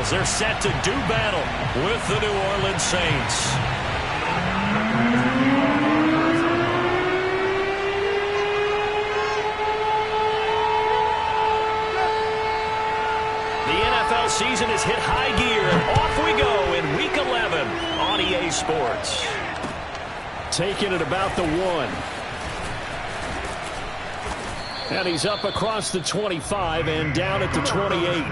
Cardinals. They're set to do battle with the New Orleans Saints. The NFL season has hit high gear, and off we go in Week 11 on EA Sports. Taking it about the 1. And he's up across the 25 and down at the 28.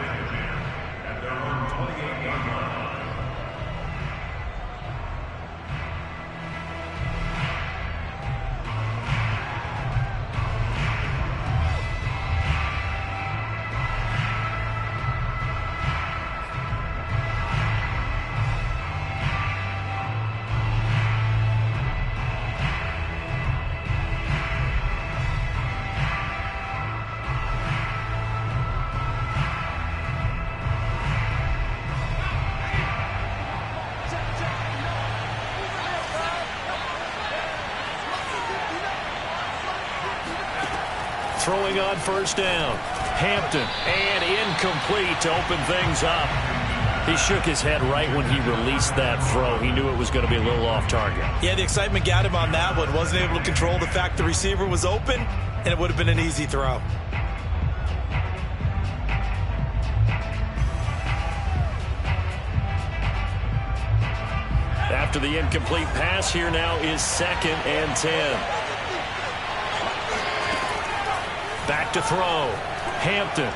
Throwing on first down. Hampton, and incomplete to open things up. He shook his head right when he released that throw. He knew it was going to be a little off target. Yeah, the excitement got him on that one. Wasn't able to control the fact the receiver was open, and it would have been an easy throw. After the incomplete pass, here now is 2nd and 10. Back to throw. Hampton.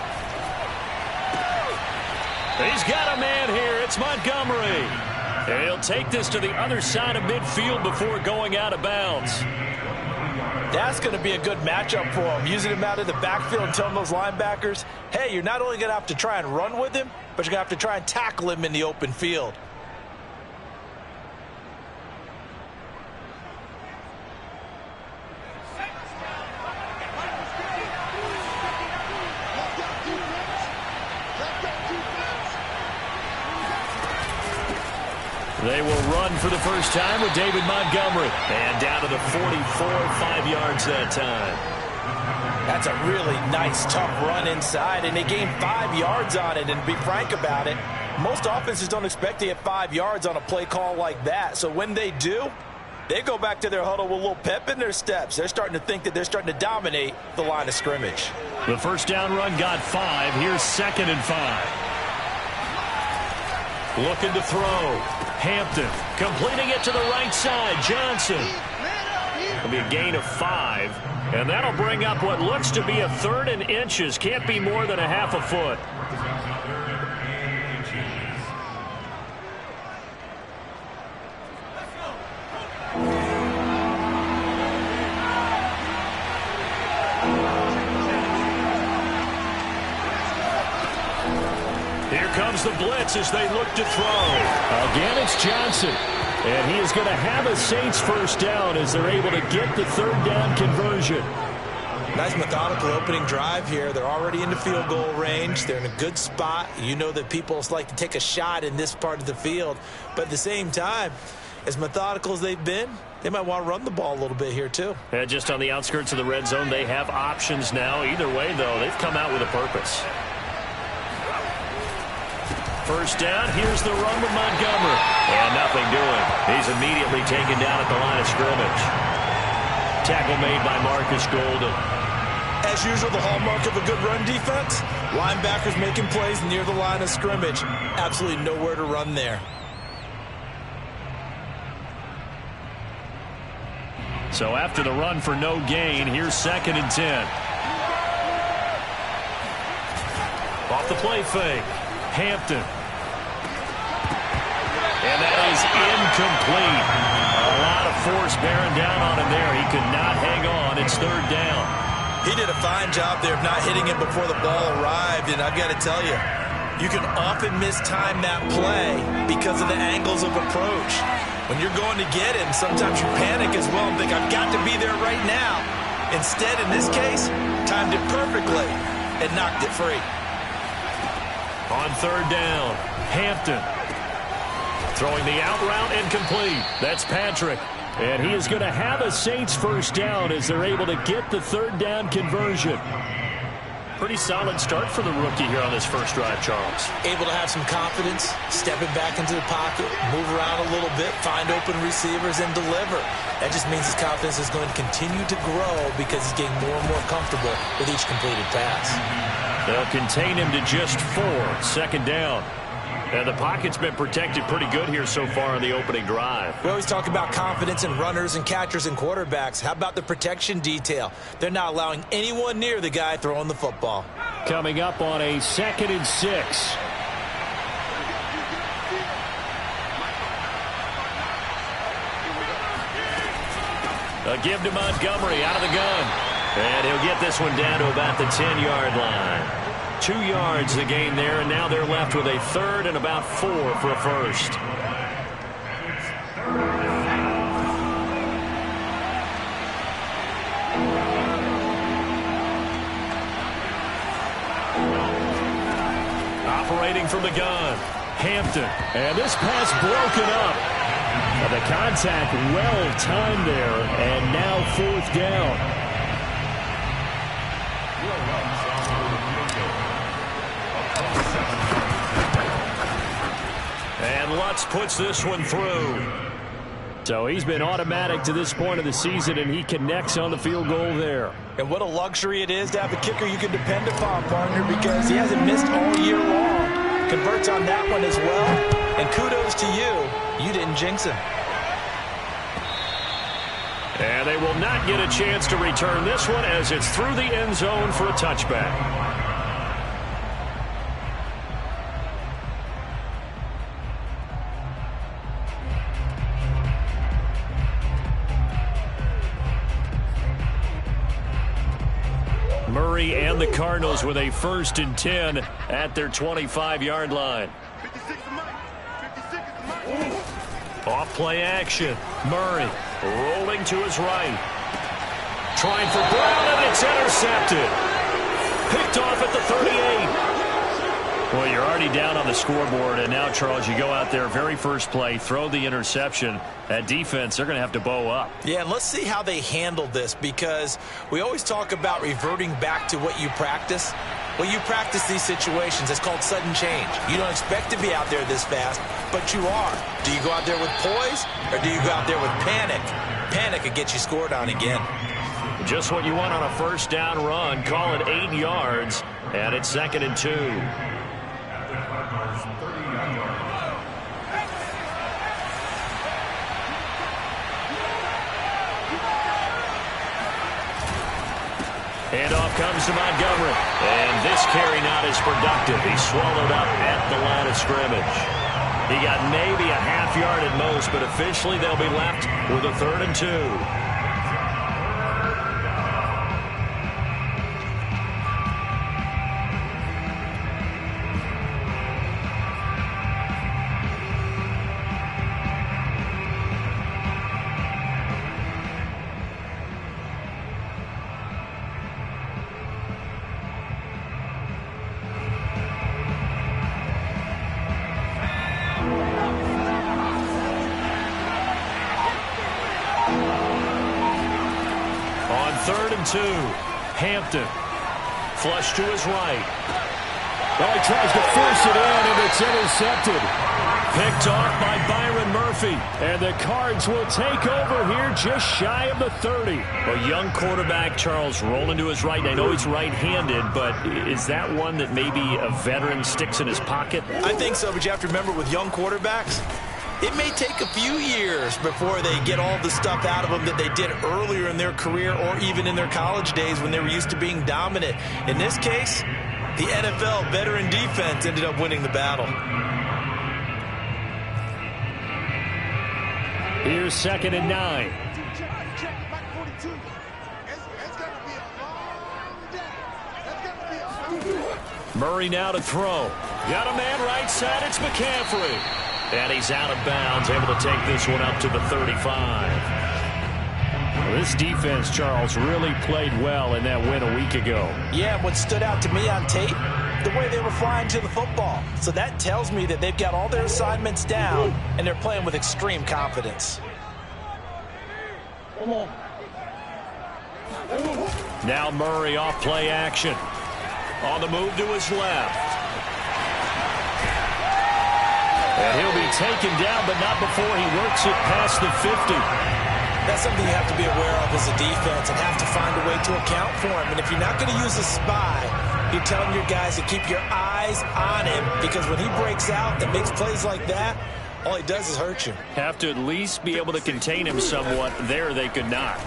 He's got a man here. It's Montgomery. He'll take this to the other side of midfield before going out of bounds. That's going to be a good matchup for him. Using him out of the backfield and telling those linebackers, hey, you're not only going to have to try and run with him, but you're going to have to try and tackle him in the open field. They will run for the first time with David Montgomery. And down to the 44, 5 yards that time. That's a really nice, tough run inside, and they gained 5 yards on it. And to be frank about it, most offenses don't expect to get 5 yards on a play call like that. So when they do, they go back to their huddle with a little pep in their steps. They're starting to think that they're starting to dominate the line of scrimmage. The first down run got 5. Here's 2nd and 5. Looking to throw. Hampton completing it to the right side. Johnson. It'll be a gain of 5. And that'll bring up what looks to be a 3rd and inches. Can't be more than a half a foot. Here comes the blitz as they look to throw. Again, it's Johnson. And he is going to have a Saints first down as they're able to get the 3rd down conversion. Nice methodical opening drive here. They're already into field goal range. They're in a good spot. You know that people like to take a shot in this part of the field. But at the same time, as methodical as they've been, they might want to run the ball a little bit here too. And just on the outskirts of the red zone, they have options now. Either way, though, they've come out with a purpose. First down, here's the run with Montgomery. And nothing doing. He's immediately taken down at the line of scrimmage. Tackle made by Marcus Golden. As usual, the hallmark of a good run defense, linebackers making plays near the line of scrimmage. Absolutely nowhere to run there. So after the run for no gain, here's 2nd and 10. Off the play fake. Hampton. And that is incomplete. A lot of force bearing down on him there. He could not hang on. It's 3rd down. He did a fine job there of not hitting it before the ball arrived. And I've got to tell you, you can often mistime that play because of the angles of approach. When you're going to get him, sometimes you panic as well and think, I've got to be there right now. Instead, in this case, timed it perfectly and knocked it free. On 3rd down, Hampton. Throwing the out route incomplete. That's Patrick. And he is going to have a Saints first down as they're able to get the 3rd down conversion. Pretty solid start for the rookie here on this first drive, Charles. Able to have some confidence, stepping back into the pocket, move around a little bit, find open receivers, and deliver. That just means his confidence is going to continue to grow because he's getting more and more comfortable with each completed pass. They'll contain him to just 4. Second down. And the pocket's been protected pretty good here so far on the opening drive. We always talk about confidence in runners and catchers and quarterbacks. How about the protection detail? They're not allowing anyone near the guy throwing the football. Coming up on a 2nd and 6. A give to Montgomery out of the gun. And he'll get this one down to about the 10-yard line. 2 yards the gain there, and now they're left with a 3rd and about 4 for a first. Operating from the gun, Hampton. And this pass broken up. The contact well timed there, and now 4th down. And Lutz puts this one through. So he's been automatic to this point of the season, and he connects on the field goal there. And what a luxury it is to have a kicker you can depend upon, partner, because he hasn't missed all year long. Converts on that one as well. And kudos to you. You didn't jinx him. And they will not get a chance to return this one as it's through the end zone for a touchback. Murray and the Cardinals with a 1st and 10 at their 25-yard line. Off play action. Murray rolling to his right. Trying for Brown, and it's intercepted. Picked off at the 38. Well, you're already down on the scoreboard, and now, Charles, you go out there, very first play, throw the interception. That defense, they're going to have to bow up. Yeah, and let's see how they handle this, because we always talk about reverting back to what you practice. Well, you practice these situations. It's called sudden change. You don't expect to be out there this fast, but you are. Do you go out there with poise, or do you go out there with panic? Panic could get you scored on again. Just what you want on a first down run. Call it 8 yards, and it's 2nd and 2. Handoff comes to Montgomery. And this carry not as productive. He's swallowed up at the line of scrimmage. He got maybe a half yard at most, but officially they'll be left with a 3rd and 2. On 3rd and 2, Hampton. Flush to his right. Well, he tries to force it in, and it's intercepted. Picked off by Byron Murphy. And the Cards will take over here just shy of the 30. A young quarterback, Charles, rolling to his right. I know he's right-handed, but is that one that maybe a veteran sticks in his pocket? I think so, but you have to remember with young quarterbacks, it may take a few years before they get all the stuff out of them that they did earlier in their career or even in their college days when they were used to being dominant. In this case, the NFL veteran defense ended up winning the battle. Here's 2nd and 9. Murray now to throw. Got a man right side. It's McCaffrey. And he's out of bounds, able to take this one up to the 35. Well, this defense, Charles, really played well in that win a week ago. Yeah, what stood out to me on tape, the way they were flying to the football. So that tells me that they've got all their assignments down, and they're playing with extreme confidence. Now Murray off play action. On the move to his left. And he'll be taken down, but not before he works it past the 50. That's something you have to be aware of as a defense and have to find a way to account for him. And if you're not going to use a spy, you're telling your guys to keep your eyes on him, because when he breaks out and makes plays like that, all he does is hurt you. Have to at least be able to contain him somewhat. There they could not.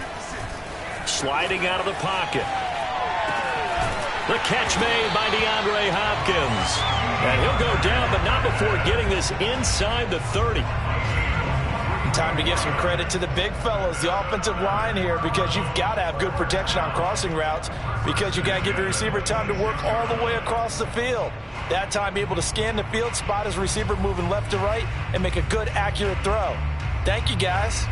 Sliding out of the pocket. The catch made by DeAndre Hopkins. And he'll go down, but not before getting this inside the 30. Time to give some credit to the big fellows, the offensive line here, because you've got to have good protection on crossing routes, because you got to give your receiver time to work all the way across the field. That time, be able to scan the field, spot his receiver moving left to right, and make a good, accurate throw. Thank you, guys.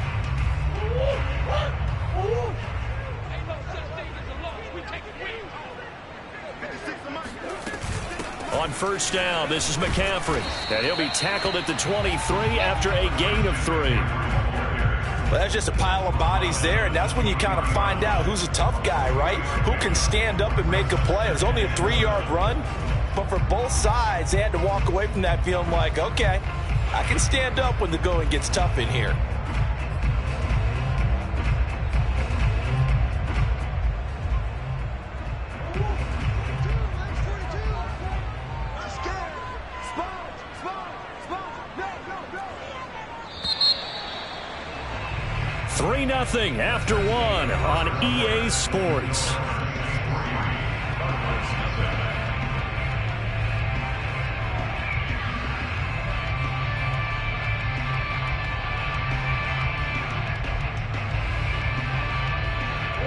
On first down, this is McCaffrey. And he'll be tackled at the 23 after a gain of 3. Well, that's just a pile of bodies there, and that's when you kind of find out who's a tough guy, right? Who can stand up and make a play. It was only a 3-yard run, but for both sides, they had to walk away from that feeling like, okay, I can stand up when the going gets tough in here. Nothing after 1 on EA Sports.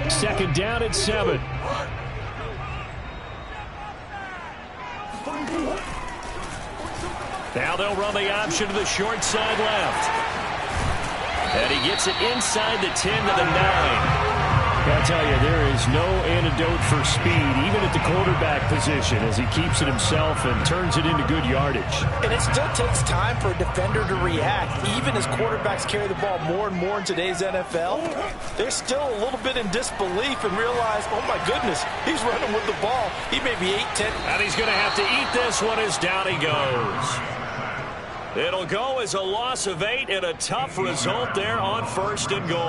Second down at 7. Now they'll run the option to the short side left. And he gets it inside the 10 to the 9. I'll tell you, there is no antidote for speed, even at the quarterback position, as he keeps it himself and turns it into good yardage. And it still takes time for a defender to react. Even as quarterbacks carry the ball more and more in today's NFL, they're still a little bit in disbelief and realize, oh my goodness, he's running with the ball. He may be 8-10. And he's going to have to eat this one as down he goes. It'll go as a loss of 8 and a tough result there on first and goal.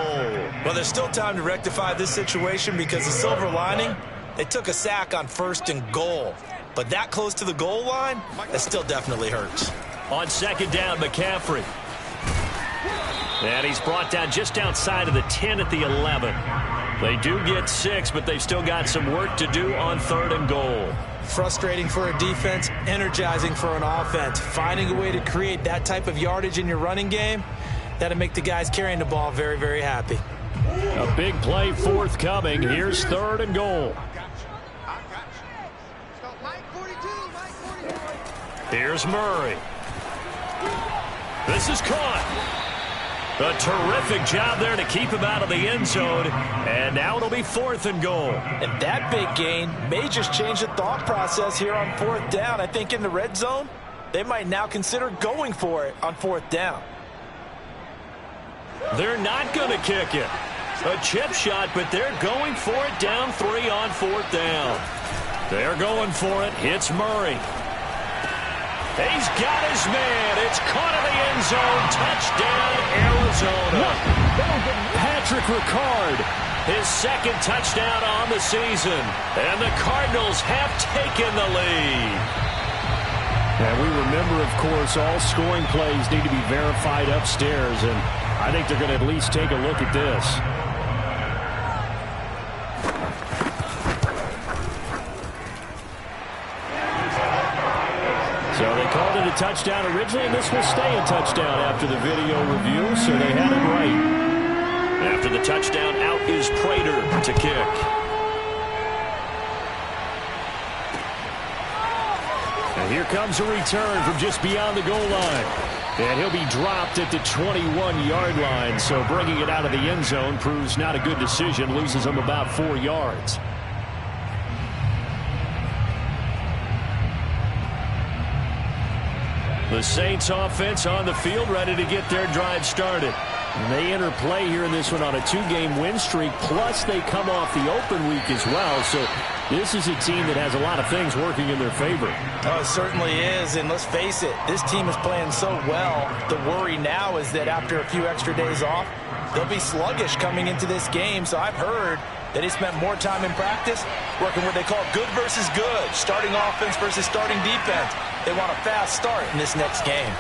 Well, there's still time to rectify this situation, because the silver lining, they took a sack on first and goal. But that close to the goal line, that still definitely hurts. On second down, McCaffrey. And he's brought down just outside of the 10 at the 11. They do get 6, but they've still got some work to do on third and goal. Frustrating for a defense, energizing for an offense. Finding a way to create that type of yardage in your running game, that'll make the guys carrying the ball very, very happy. A big play forthcoming. Here's third and goal. Here's Murray. This is caught. A terrific job there to keep him out of the end zone. And now it'll be fourth and goal. And that big gain may just change the thought process here on fourth down. I think in the red zone, they might now consider going for it on fourth down. They're not going to kick it. A chip shot, but they're going for it down 3 on fourth down. They're going for it. Hits Murray. He's got his man. It's caught in the end zone. Touchdown, Arizona. Patrick Ricard, his second touchdown on the season. And the Cardinals have taken the lead. And we remember, of course, all scoring plays need to be verified upstairs. And I think they're going to at least take a look at this. So they called it a touchdown originally, and this will stay a touchdown after the video review, so they had it right. After the touchdown, out is Prater to kick. And here comes a return from just beyond the goal line. And he'll be dropped at the 21-yard line, so bringing it out of the end zone proves not a good decision, loses him about 4 yards. The Saints offense on the field, ready to get their drive started. And they enter play here in this one on a 2-game win streak, plus they come off the open week as well. So This is a team that has a lot of things working in their favor. Oh, it certainly is, and let's face it, this team is playing so well. The worry now is that after a few extra days off, they'll be sluggish coming into this game. So I've heard that they spent more time in practice working what they call good versus good, starting offense versus starting defense. They want a fast start in this next game.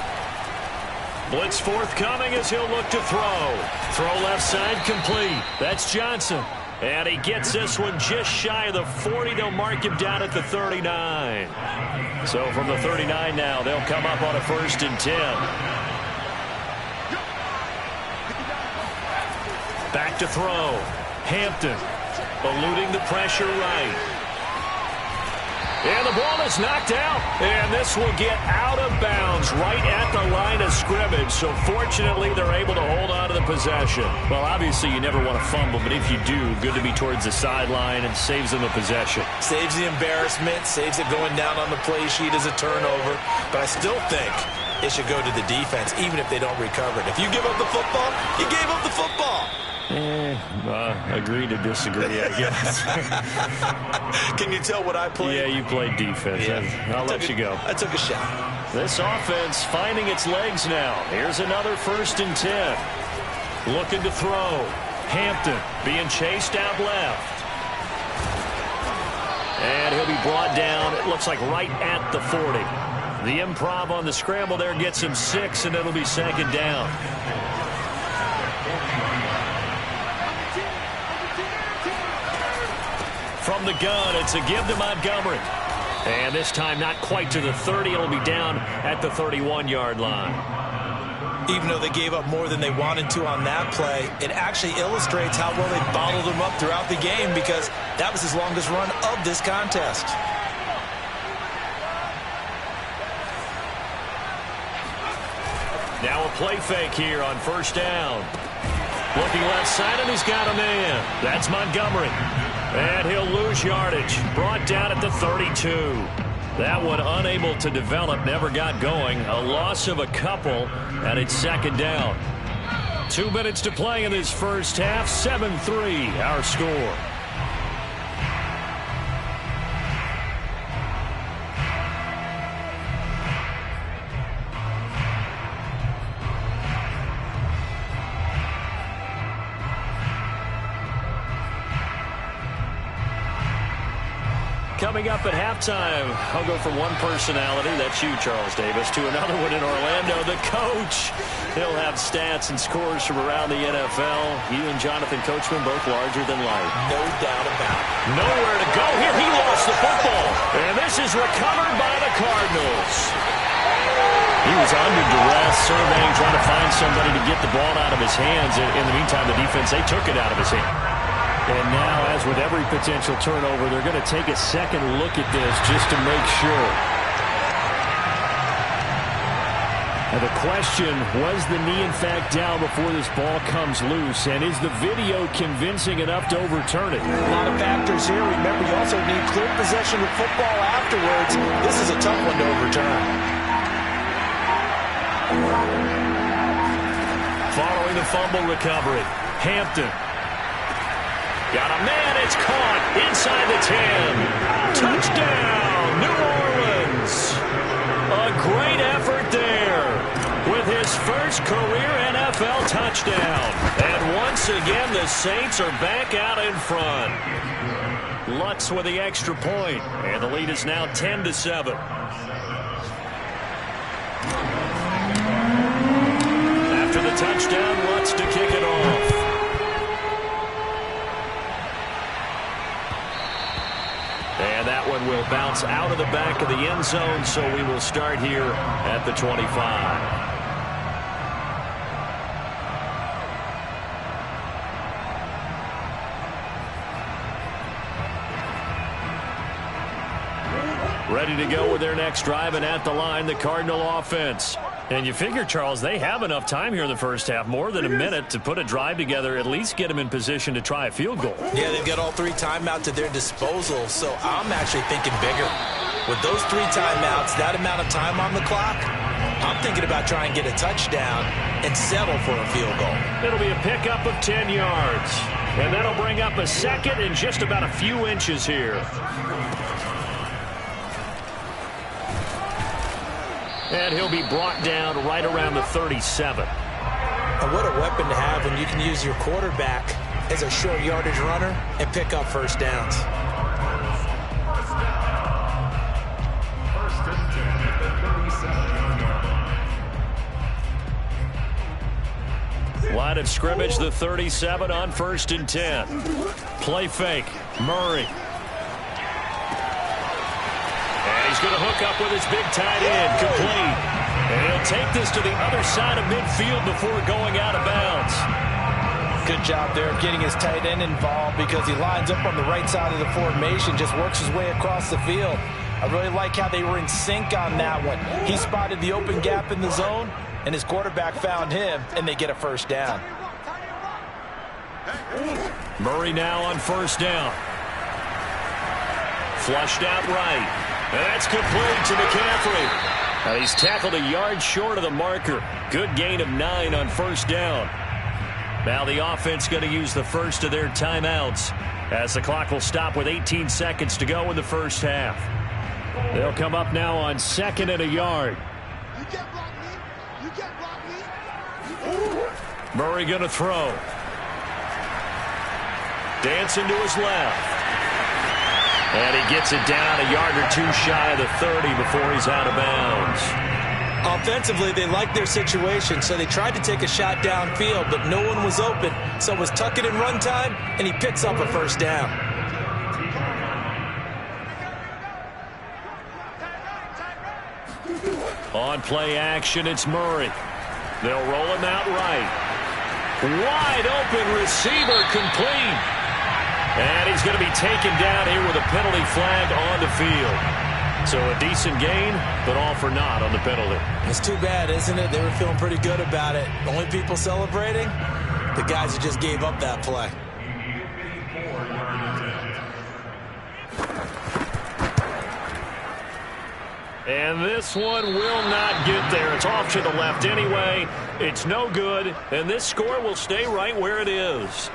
Blitz forthcoming as he'll look to throw. Throw left side complete. That's Johnson. And he gets this one just shy of the 40. They'll mark him down at the 39. So from the 39 now, they'll come up on a 1st and 10. Back to throw. Hampton eluding the pressure right. And the ball is knocked out. And this will get out of bounds right at the line of scrimmage. So fortunately, they're able to hold on to the possession. Well, obviously, you never want to fumble, but if you do, good to be towards the sideline and saves them a possession. Saves the embarrassment, saves it going down on the play sheet as a turnover. But I still think it should go to the defense, even if they don't recover it. If you give up the football, you gave up the football. Agree to disagree, I guess. Can you tell what I played? Yeah, you played defense. Yeah. I'll let you go. I took a shot. This offense finding its legs now. Here's another 1st and 10. Looking to throw. Hampton being chased out left. And he'll be brought down, it looks like right at the 40. The improv on the scramble there gets him 6, and it'll be 2nd down. From the gun, it's a give to Montgomery. And this time not quite to the 30. It'll be down at the 31-yard line. Even though they gave up more than they wanted to on that play, it actually illustrates how well they bottled them up throughout the game, because that was his longest run of this contest. Now a play fake here on 1st down. Looking left side, and he's got a man. That's Montgomery. And he'll lose yardage. Brought down at the 32. That one unable to develop, never got going. A loss of a couple, and it's 2nd down. 2 minutes to play in this first half. 7-3 our score. Coming up at halftime, I'll go from one personality, that's you, Charles Davis, to another one in Orlando, the coach. He'll have stats and scores from around the NFL. You and Jonathan Coachman both larger than life. No doubt about it. Nowhere to go here. He lost the football. And this is recovered by the Cardinals. He was under duress, surveying, trying to find somebody to get the ball out of his hands. In the meantime, the defense, they took it out of his hand. And now, as with every potential turnover, they're going to take a second look at this just to make sure. And the question, was the knee in fact down before this ball comes loose? And is the video convincing enough to overturn it? A lot of factors here. Remember, you also need clear possession of football afterwards. This is a tough one to overturn. Following the fumble recovery, Hampton. Got a man, it's caught inside the 10. Touchdown, New Orleans. A great effort there with his first career NFL touchdown. And once again, the Saints are back out in front. Lutz with the extra point, and the lead is now 10-7. After the touchdown, Lutz to kick it off. And that one will bounce out of the back of the end zone, so we will start here at the 25. Ready to go with their next drive, and at the line, the Cardinal offense. And you figure, Charles, they have enough time here in the first half, more than a minute, to put a drive together, at least get them in position to try a field goal. Yeah, they've got all 3 timeouts at their disposal, so I'm actually thinking bigger. With those 3 timeouts, that amount of time on the clock, I'm thinking about trying to get a touchdown and settle for a field goal. It'll be a pickup of 10 yards. And that'll bring up a second and just about a few inches here. And he'll be brought down right around the 37. And what a weapon to have when you can use your quarterback as a short yardage runner and pick up first downs. Line of scrimmage, the 37 on 1st and 10. Play fake. Murray. And he's going to hook up with his big tight end. Complete. And he'll take this to the other side of midfield before going out of bounds. Good job there of getting his tight end involved because he lines up on the right side of the formation, just works his way across the field. I really like how they were in sync on that one. He spotted the open gap in the zone, and his quarterback found him, and they get a first down. Murray now on 1st down. Flushed out right. And that's complete to McCaffrey. Now he's tackled a yard short of the marker. Good gain of 9 on 1st down. Now the offense going to use the first of their timeouts as the clock will stop with 18 seconds to go in the first half. They'll come up now on 2nd and a yard. Murray going to throw. Dancing to his left. And he gets it down a yard or two shy of the 30 before he's out of bounds. Offensively, they liked their situation, so they tried to take a shot downfield, but no one was open. So it was tuck it in run time, and he picks up a first down. On play action, it's Murray. They'll roll him out right. Wide open receiver, complete. And he's going to be taken down here with a penalty flag on the field. So a decent gain, but all for naught on the penalty. It's too bad, isn't it? They were feeling pretty good about it. Only people celebrating, the guys who just gave up that play. And this one will not get there. It's off to the left anyway. It's no good, and this score will stay right where it is.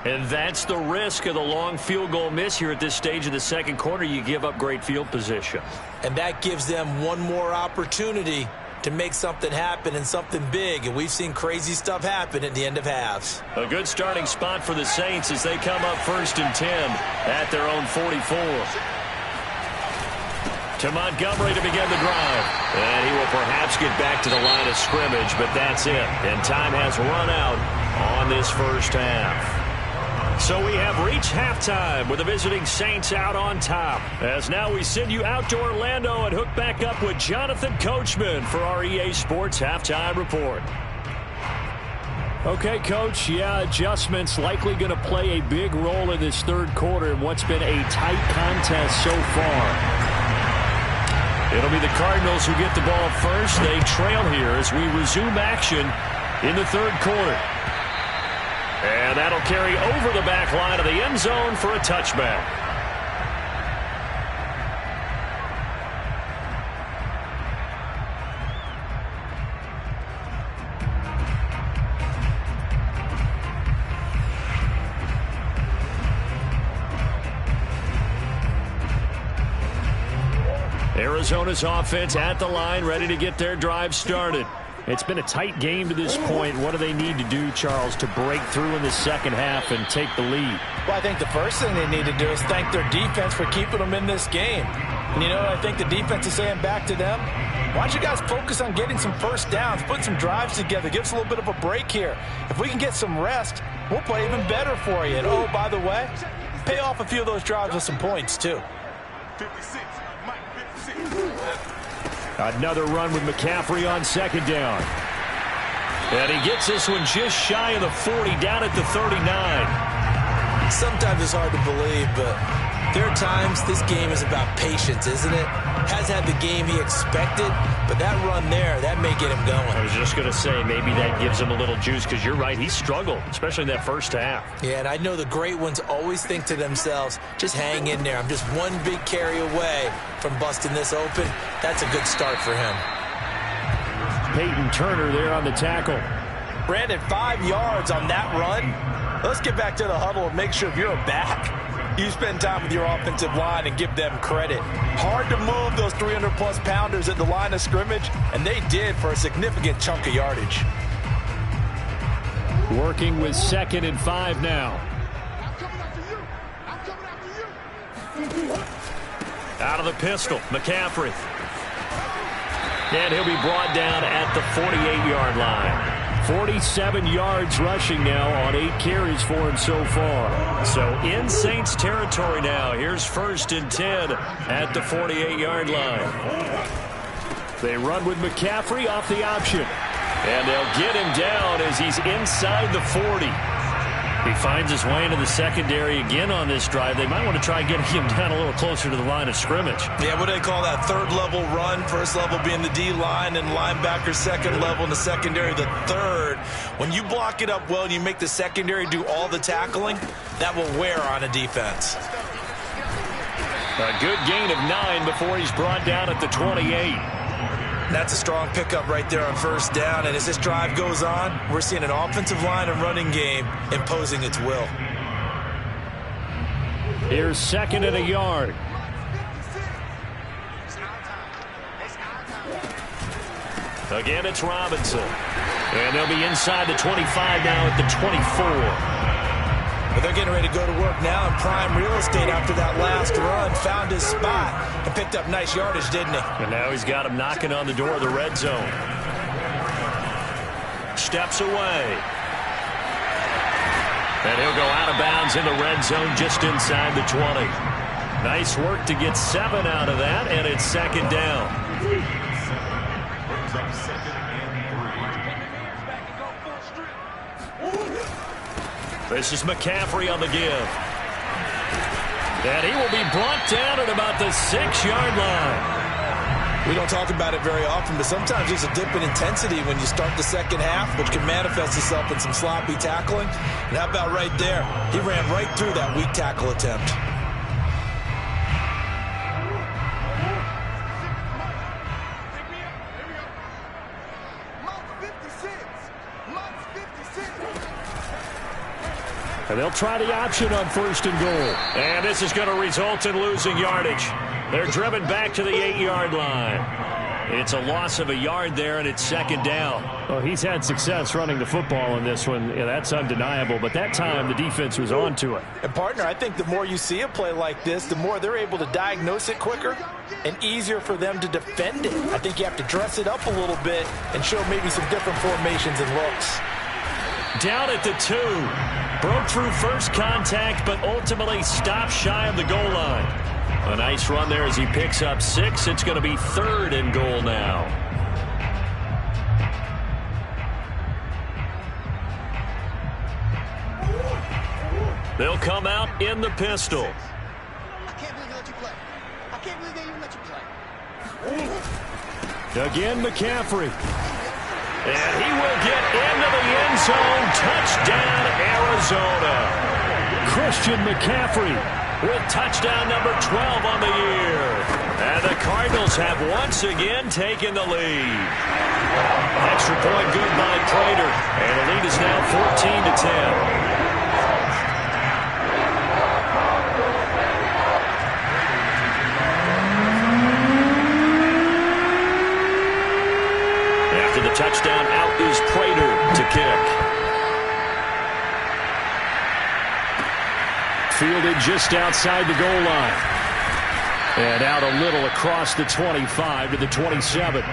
And that's the risk of the long field goal miss here at this stage of the second quarter. You give up great field position. And that gives them one more opportunity to make something happen and something big. And we've seen crazy stuff happen at the end of halves. A good starting spot for the Saints as they come up 1st and 10 at their own 44. To Montgomery to begin the drive. And he will perhaps get back to the line of scrimmage, but that's it. And time has run out on this first half. So we have reached halftime with the visiting Saints out on top. As now we send you out to Orlando and hook back up with Jonathan Coachman for our EA Sports Halftime Report. Okay, Coach, adjustments likely going to play a big role in this third quarter in what's been a tight contest so far. It'll be the Cardinals who get the ball first. They trail here as we resume action in the third quarter. And that'll carry over the back line of the end zone for a touchback. Arizona's offense at the line, ready to get their drive started. It's been a tight game to this point. What do they need to do, Charles, to break through in the second half and take the lead? Well, I think the first thing they need to do is thank their defense for keeping them in this game. And you know what I think the defense is saying back to them? Why don't you guys focus on getting some first downs, put some drives together, give us a little bit of a break here. If we can get some rest, we'll play even better for you. And, oh, by the way, pay off a few of those drives with some points, too. 56, Mike, 56. Another run with McCaffrey on 2nd down. And he gets this one just shy of the 40, down at the 39. Sometimes it's hard to believe, but there are times this game is about patience, isn't it? Hasn't had the game he expected, but that run there, that may get him going. I was just going to say, maybe that gives him a little juice, because you're right, he struggled, especially in that first half. Yeah, and I know the great ones always think to themselves, just hang in there. I'm just one big carry away from busting this open. That's a good start for him. Peyton Turner there on the tackle. Brandon, 5 yards on that run. Let's get back to the huddle and make sure if you're a back, you spend time with your offensive line and give them credit. Hard to move those 300-plus pounders at the line of scrimmage, and they did for a significant chunk of yardage. Working with 2nd and 5 now. Out of the pistol, McCaffrey. And he'll be brought down at the 48-yard line. 47 yards rushing now on 8 carries for him so far. So in Saints territory now. Here's 1st and 10 at the 48-yard line. They run with McCaffrey off the option. And they'll get him down as he's inside the 40. He finds his way into the secondary again on this drive. They might want to try getting him down a little closer to the line of scrimmage. Yeah, what do they call that? 3rd level run. 1st level being the D-line and linebacker 2nd level in the secondary the 3rd. When you block it up well and you make the secondary do all the tackling, that will wear on a defense. A good gain of 9 before he's brought down at the 28. That's a strong pickup right there on 1st down. And as this drive goes on, we're seeing an offensive line and running game imposing its will. Here's 2nd and a yard. Again, it's Robinson. And they'll be inside the 25 now at the 24. But they're getting ready to go to work now in prime real estate after that last run. Found his spot and picked up nice yardage, didn't he? And now he's got him knocking on the door of the red zone. Steps away. And he'll go out of bounds in the red zone just inside the 20. Nice work to get 7 out of that, and it's 2nd down. This is McCaffrey on the give. And he will be brought down at about the 6-yard line. We don't talk about it very often, but sometimes there's a dip in intensity when you start the second half, which can manifest itself in some sloppy tackling. And how about right there? He ran right through that weak tackle attempt. And they'll try the option on 1st and goal. And this is going to result in losing yardage. They're driven back to the 8-yard line. It's a loss of a yard there, and it's 2nd down. Well, he's had success running the football in this one. Yeah, that's undeniable. But that time, the defense was on to it. And, partner, I think the more you see a play like this, the more they're able to diagnose it quicker and easier for them to defend it. I think you have to dress it up a little bit and show maybe some different formations and looks. Down at the 2. Broke through first contact, but ultimately stopped shy of the goal line. A nice run there as he picks up 6. It's going to be 3rd and goal now. They'll come out in the pistol. I can't believe they let you play. I can't believe they even let you play. Again, McCaffrey. And he will get into the end zone. Touchdown, Arizona. Christian McCaffrey with touchdown number 12 on the year. And the Cardinals have once again taken the lead. Extra point good by Prater. And the lead is now 14-10. Touchdown, out is Prater to kick. Fielded just outside the goal line. And out a little across the 25 to the 27.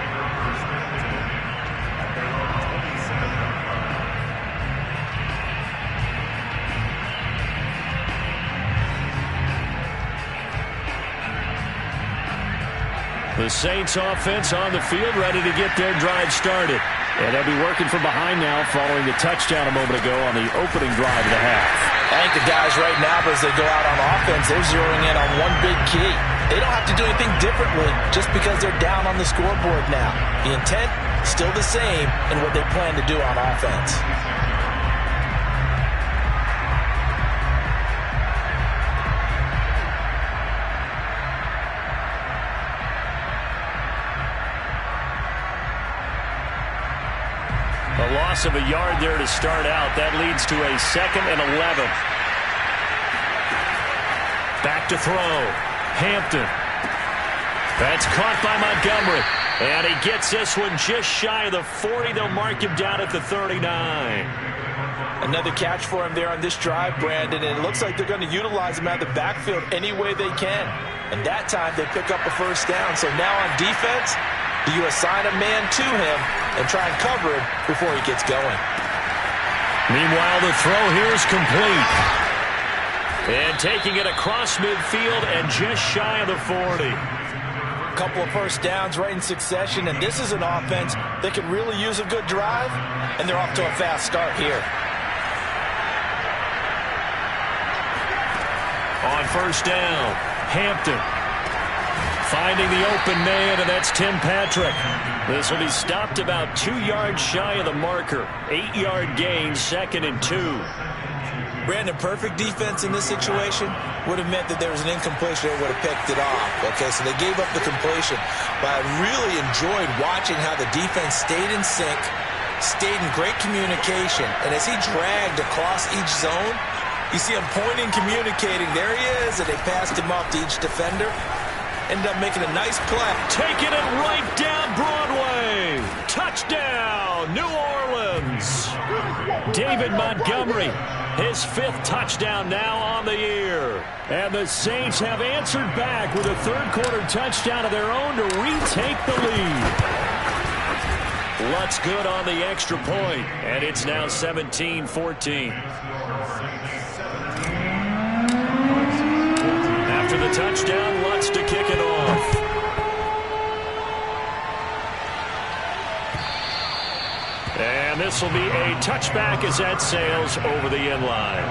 The Saints offense on the field, ready to get their drive started. And they'll be working from behind now following the touchdown a moment ago on the opening drive of the half. I think the guys right now, as they go out on offense, they're zeroing in on one big key. They don't have to do anything differently just because they're down on the scoreboard now. The intent, still the same in what they plan to do on offense. A loss of a yard there to start out. That leads to a 2nd and 11. Back to throw. Hampton. That's caught by Montgomery. And he gets this one just shy of the 40. They'll mark him down at the 39. Another catch for him there on this drive, Brandon, and it looks like they're going to utilize him out of the backfield any way they can. And that time they pick up a first down. So now on defense, do you assign a man to him and try and cover him before he gets going? Meanwhile, the throw here is complete. And taking it across midfield and just shy of the 40. A couple of first downs right in succession, and this is an offense that can really use a good drive, and they're off to a fast start here. On first down, Hampton finding the open man, and that's Tim Patrick. This will be stopped about 2 yards shy of the marker. 8-yard gain, 2nd and 2. Brandon, perfect defense in this situation would have meant that there was an incompletion. They would have picked it off. Okay, so they gave up the completion. But I really enjoyed watching how the defense stayed in sync, stayed in great communication, and as he dragged across each zone, you see him pointing, communicating. There he is, and they passed him off to each defender. Ended up making a nice play. Taking it right down Broadway. Touchdown, New Orleans. David Montgomery, his 5th touchdown now on the year. And the Saints have answered back with a third-quarter touchdown of their own to retake the lead. Lutz good on the extra point, and it's now 17-14. After the touchdown, Lutz to kick it off. And this will be a touchback as that sails over the end line.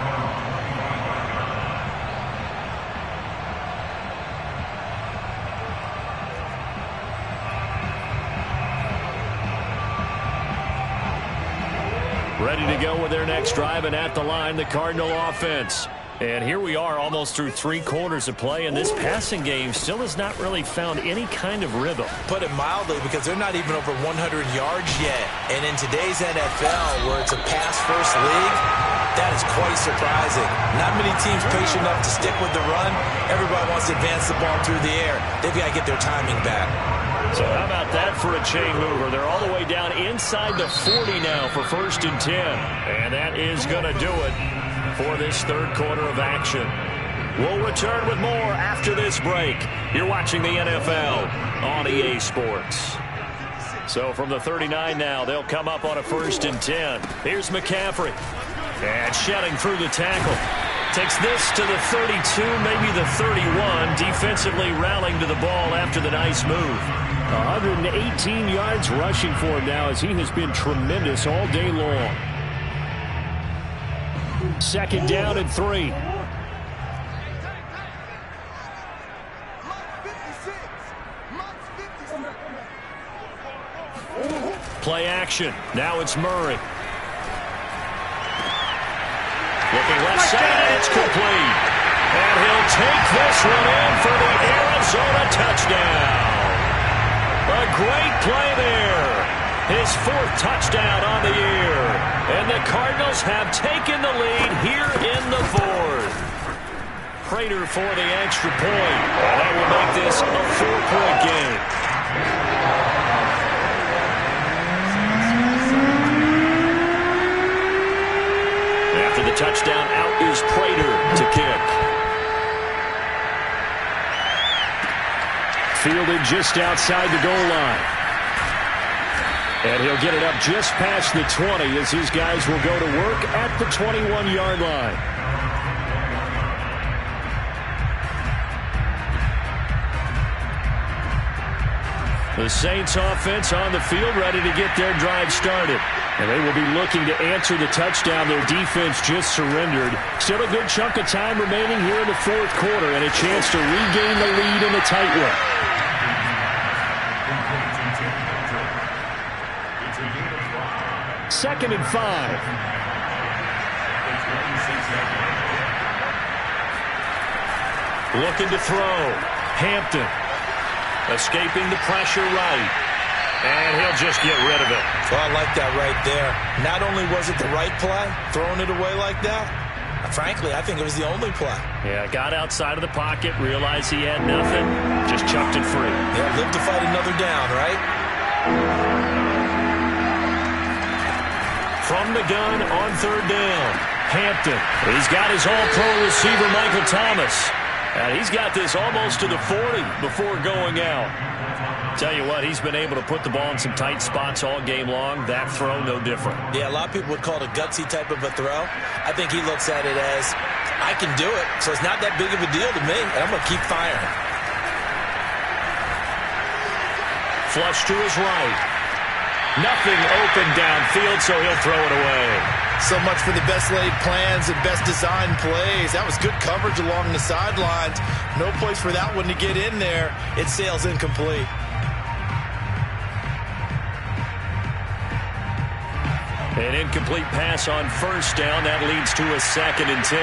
Ready to go with their next drive, and at the line, the Cardinal offense. And here we are almost through 3 quarters of play, and this passing game still has not really found any kind of rhythm. Put it mildly, because they're not even over 100 yards yet. And in today's NFL, where it's a pass-first league, that is quite surprising. Not many teams patient enough to stick with the run. Everybody wants to advance the ball through the air. They've got to get their timing back. So how about that for a chain mover? They're all the way down inside the 40 now for 1st and 10. And that is going to do it for this third quarter of action. We'll return with more after this break. You're watching the NFL on EA Sports. So from the 39 now, they'll come up on a 1st and 10. Here's McCaffrey. And shedding through the tackle. Takes this to the 32, maybe the 31. Defensively rallying to the ball after the nice move. 118 yards rushing for him now, as he has been tremendous all day long. 2nd down and 3. Play action. Now it's Murray. Looking left side, it's complete. And he'll take this one in for the Arizona touchdown. A great play there. His 4th touchdown on the year. And the Cardinals have taken the lead here in the 4th. Prater for the extra point. And that will make this a 4-point game. After the touchdown, out is Prater to kick. Fielded just outside the goal line. And he'll get it up just past the 20 as his guys will go to work at the 21-yard line. The Saints offense on the field ready to get their drive started. And they will be looking to answer the touchdown their defense just surrendered. Still a good chunk of time remaining here in the 4th quarter and a chance to regain the lead in a tight one. Second and 5. Looking to throw. Hampton escaping the pressure right. And he'll just get rid of it. Well, I like that right there. Not only was it the right play, throwing it away like that, frankly, I think it was the only play. Yeah, got outside of the pocket, realized he had nothing, just chucked it free. Yeah, live to fight another down, right? From the gun on third down, Hampton. He's got his all-pro receiver, Michael Thomas. And he's got this almost to the 40 before going out. Tell you what, he's been able to put the ball in some tight spots all game long. That throw, no different. Yeah, a lot of people would call it a gutsy type of a throw. I think he looks at it as, I can do it, so it's not that big of a deal to me, and I'm going to keep firing. Flush to his right. Nothing open downfield, so he'll throw it away. So much for the best laid plans and best designed plays. That was good coverage along the sidelines. No place for that one to get in there. It sails incomplete. An incomplete pass on first down. That leads to a 2nd and 10.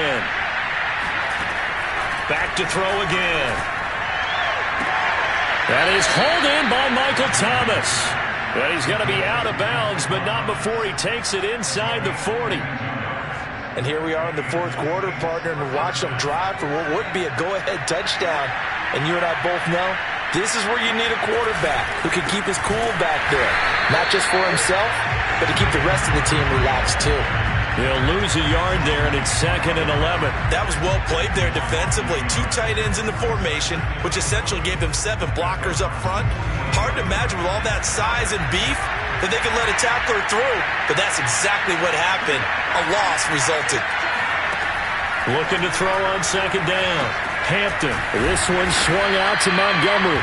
Back to throw again. That is hauled in by Michael Thomas. But he's going to be out of bounds, but not before he takes it inside the 40. And here we are in the fourth quarter, partner, and watch them drive for what would be a go-ahead touchdown. And you and I both know this is where you need a quarterback who can keep his cool back there. Not just for himself, but to keep the rest of the team relaxed too. He'll lose a yard there, and it's 2nd and 11. That was well played there defensively. 2 tight ends in the formation, which essentially gave them 7 blockers up front. Hard to imagine with all that size and beef that they could let a tackler through, but that's exactly what happened. A loss resulted. Looking to throw on 2nd down. Hampton. This one swung out to Montgomery.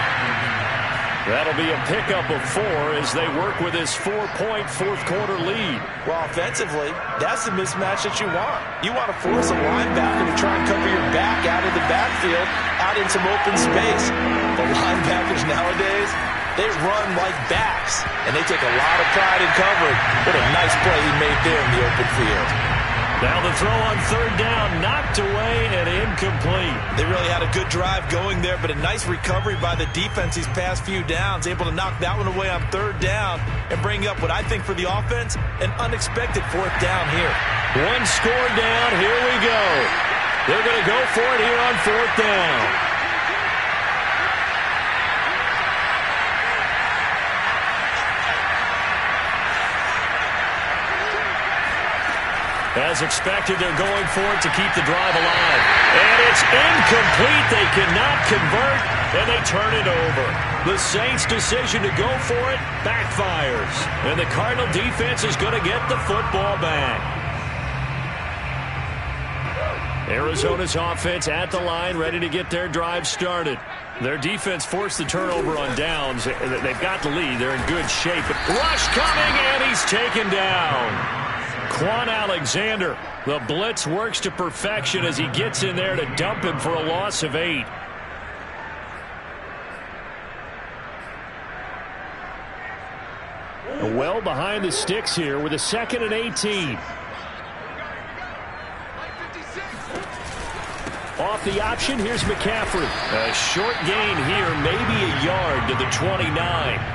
That'll be a pickup of 4 as they work with this 4-point fourth-quarter lead. Well, offensively, that's the mismatch that you want. You want to force a linebacker to try and cover your back out of the backfield, out in some open space. The linebackers nowadays, they run like backs, and they take a lot of pride in covering. What a nice play he made there in the open field. Now the throw on 3rd down, knocked away and incomplete. They really had a good drive going there, but a nice recovery by the defense these past few downs, able to knock that one away on 3rd down and bring up what I think for the offense, an unexpected 4th down here. 1 score down, here we go. They're going to go for it here on 4th down. As expected, they're going for it to keep the drive alive. And it's incomplete. They cannot convert, and they turn it over. The Saints' decision to go for it backfires. And the Cardinal defense is going to get the football back. Arizona's offense at the line, ready to get their drive started. Their defense forced the turnover on downs. They've got the lead. They're in good shape. Rush coming, and he's taken down. Quan Alexander, the blitz works to perfection as he gets in there to dump him for a loss of 8. Well behind the sticks here with a 2nd and 18. Off the option, here's McCaffrey. A short gain here, maybe a yard to the 29.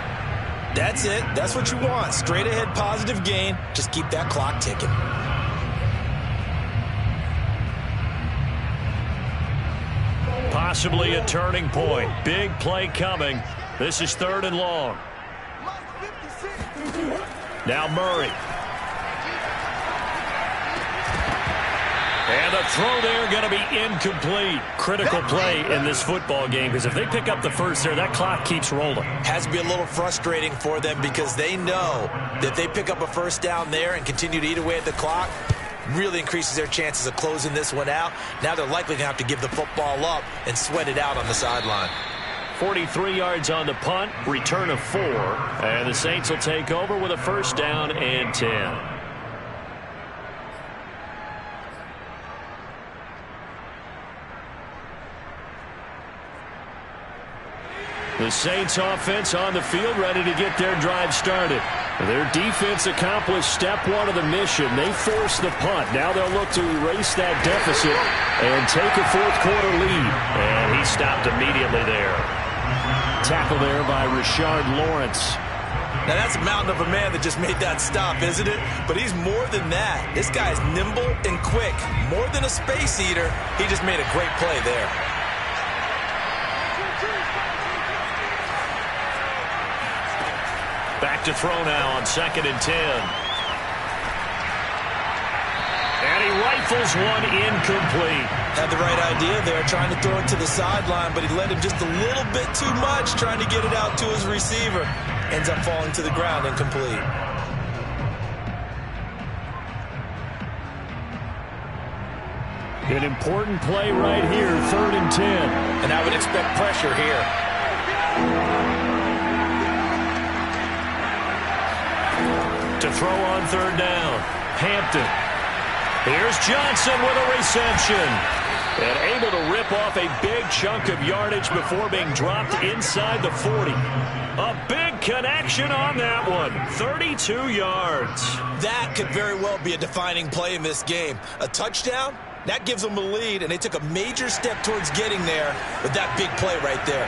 That's it. That's what you want. Straight ahead positive gain. Just keep that clock ticking. Possibly a turning point. Big play coming. This is 3rd and long. Now Murray. And a throw there going to be incomplete. Critical play in this football game because if they pick up the first there, that clock keeps rolling. Has to be a little frustrating for them because they know that they pick up a first down there and continue to eat away at the clock, really increases their chances of closing this one out. Now they're likely going to have to give the football up and sweat it out on the sideline. 43 yards on the punt, return of 4, and the Saints will take over with a 1st down and 10. The Saints offense on the field ready to get their drive started. Their defense accomplished step 1 of the mission. They forced the punt. Now they'll look to erase that deficit and take a fourth-quarter lead. And he stopped immediately there. Tackle there by Rashard Lawrence. Now, that's a mountain of a man that just made that stop, isn't it? But he's more than that. This guy's nimble and quick. More than a space eater, he just made a great play there. Back to throw now on 2nd and 10. And he rifles one incomplete. Had the right idea there, trying to throw it to the sideline, but he let him just a little bit too much, trying to get it out to his receiver. Ends up falling to the ground incomplete. An important play right here, 3rd and 10. And I would expect pressure here. To throw on 3rd down, Hampton. Here's Johnson with a reception. And able to rip off a big chunk of yardage before being dropped inside the 40. A big connection on that one. 32 yards. That could very well be a defining play in this game. A touchdown, that gives them a lead, and they took a major step towards getting there with that big play right there.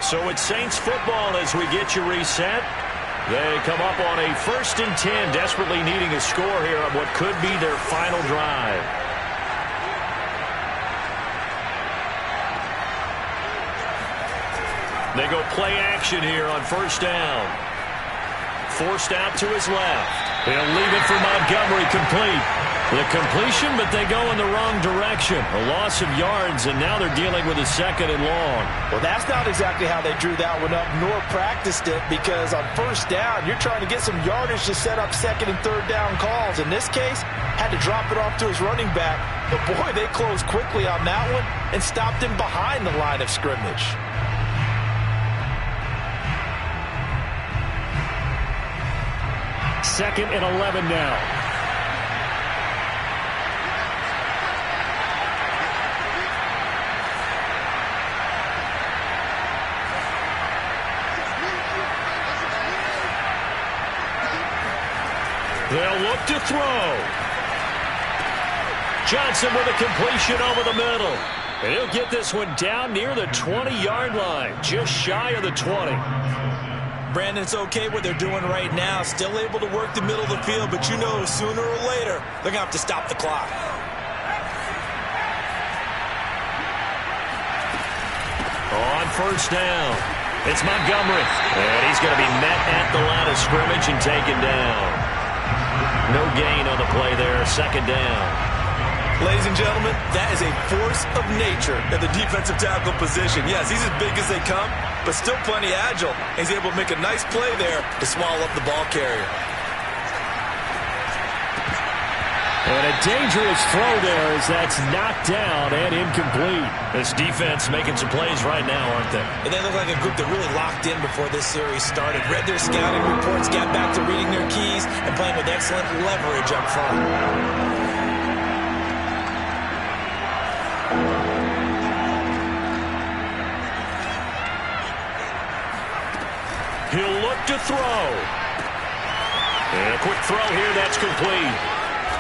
So it's Saints football as we get you reset. They come up on a 1st and 10, desperately needing a score here on what could be their final drive. They go play action here on 1st down. Forced out to his left. He'll leave it for Montgomery complete. The completion, but they go in the wrong direction. A loss of yards, and now they're dealing with a 2nd and long. Well, that's not exactly how they drew that one up, nor practiced it, because on 1st down, you're trying to get some yardage to set up 2nd and 3rd down calls. In this case, had to drop it off to his running back. But, boy, they closed quickly on that one and stopped him behind the line of scrimmage. Second and 11 now. They'll look to throw. Johnson with a completion over the middle. And he'll get this one down near the 20-yard line, just shy of the 20. Brandon, it's okay what they're doing right now. Still able to work the middle of the field, but you know sooner or later they're going to have to stop the clock. On 1st down, it's Montgomery. And he's going to be met at the line of scrimmage and taken down. No gain on the play there, 2nd down. Ladies and gentlemen, that is a force of nature at the defensive tackle position. Yes, he's as big as they come, but still plenty agile. He's able to make a nice play there to swallow up the ball carrier. And a dangerous throw there as that's knocked down and incomplete. This defense making some plays right now, aren't they? And they look like a group that really locked in before this series started. Read their scouting reports, got back to reading their keys, and playing with excellent leverage up front. He'll look to throw. And a quick throw here, that's complete.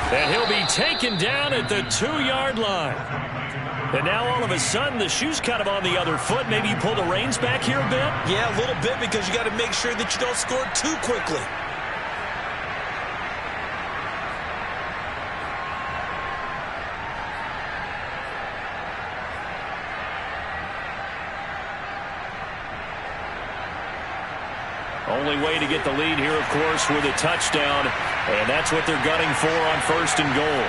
And he'll be taken down at the 2-yard line. And now all of a sudden the shoe's kind of on the other foot. Maybe you pull the reins back here a bit? Yeah, a little bit, because you got to make sure that you don't score too quickly. Only way to get the lead here, of course, with a touchdown. And that's what they're gunning for on 1st and goal.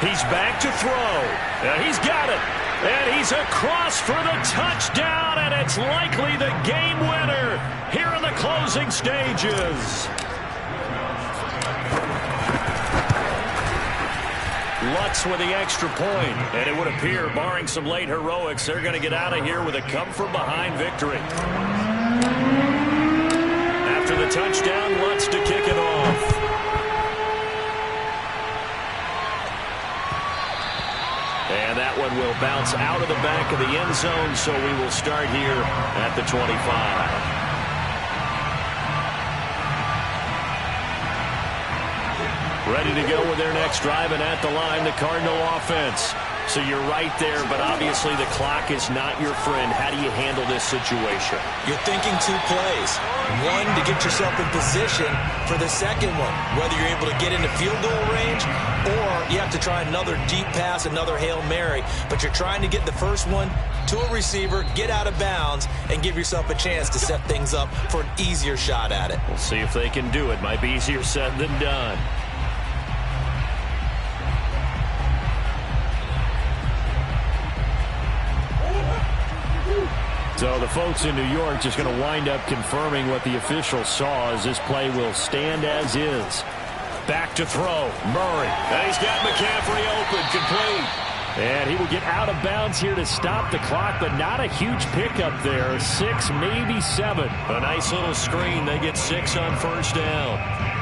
He's back to throw. And he's got it. And he's across for the touchdown. And it's likely the game winner here in the closing stages. Lutz with the extra point, and it would appear, barring some late heroics, they're going to get out of here with a come-from-behind victory. After the touchdown, Lutz to kick it off. And that one will bounce out of the back of the end zone, so we will start here at the 25. Ready to go with their next drive, and at the line, the Cardinal offense. So you're right there, but obviously the clock is not your friend. How do you handle this situation? You're thinking 2 plays. One, to get yourself in position for the second one, whether you're able to get into field goal range or you have to try another deep pass, another Hail Mary. But you're trying to get the first one to a receiver, get out of bounds, and give yourself a chance to set things up for an easier shot at it. We'll see if they can do it. Might be easier said than done. So the folks in New York just going to wind up confirming what the officials saw, as this play will stand as is. Back to throw. Murray. And he's got McCaffrey open. Complete. And he will get out of bounds here to stop the clock, but not a huge pickup there. 6, maybe 7. A nice little screen. They get 6 on first down.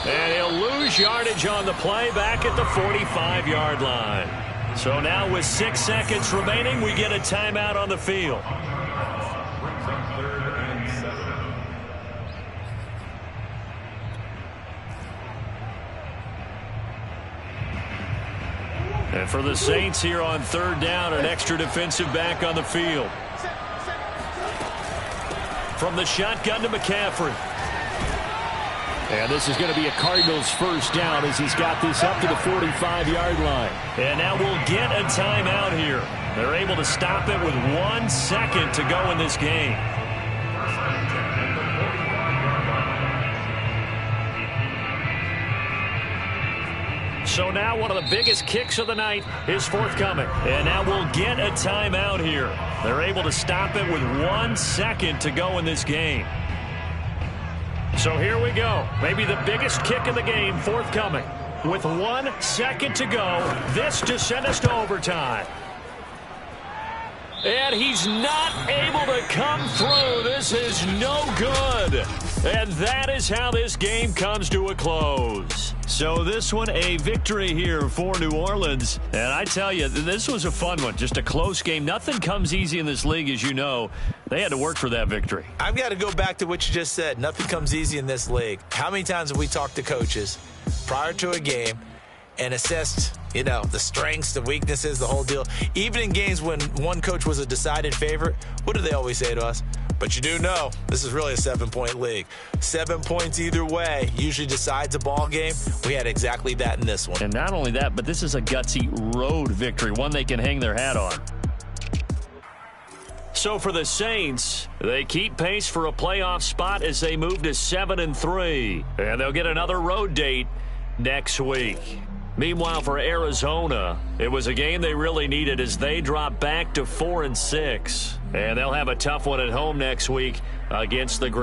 And he'll lose yardage on the play back at the 45-yard line. So now with 6 seconds remaining, we get a timeout on the field. And for the Saints here on 3rd down, an extra defensive back on the field. From the shotgun to McCaffrey. And this is going to be a Cardinals first down as he's got this up to the 45-yard line. And now we'll get a timeout here. They're able to stop it with 1 second to go in this game. So now one of the biggest kicks of the night is forthcoming. And now we'll get a timeout here. They're able to stop it with 1 second to go in this game. So here we go. Maybe the biggest kick of the game forthcoming. With 1 second to go, this to send us to overtime. And he's not able to come through. This is no good. And that is how this game comes to a close. So this one, a victory here for New Orleans. And I tell you, this was a fun one. Just a close game. Nothing comes easy in this league, as you know. They had to work for that victory. I've got to go back to what you just said. Nothing comes easy in this league. How many times have we talked to coaches prior to a game and assessed, you know, the strengths, the weaknesses, the whole deal? Even in games when one coach was a decided favorite, what do they always say to us? But you do know this is really a 7-point league. 7 points either way usually decides a ball game. We had exactly that in this one. And not only that, but this is a gutsy road victory, one they can hang their hat on. So for the Saints, they keep pace for a playoff spot as they move to 7-3. And they'll get another road date next week. Meanwhile, for Arizona, it was a game they really needed as they drop back to 4-6. And they'll have a tough one at home next week against the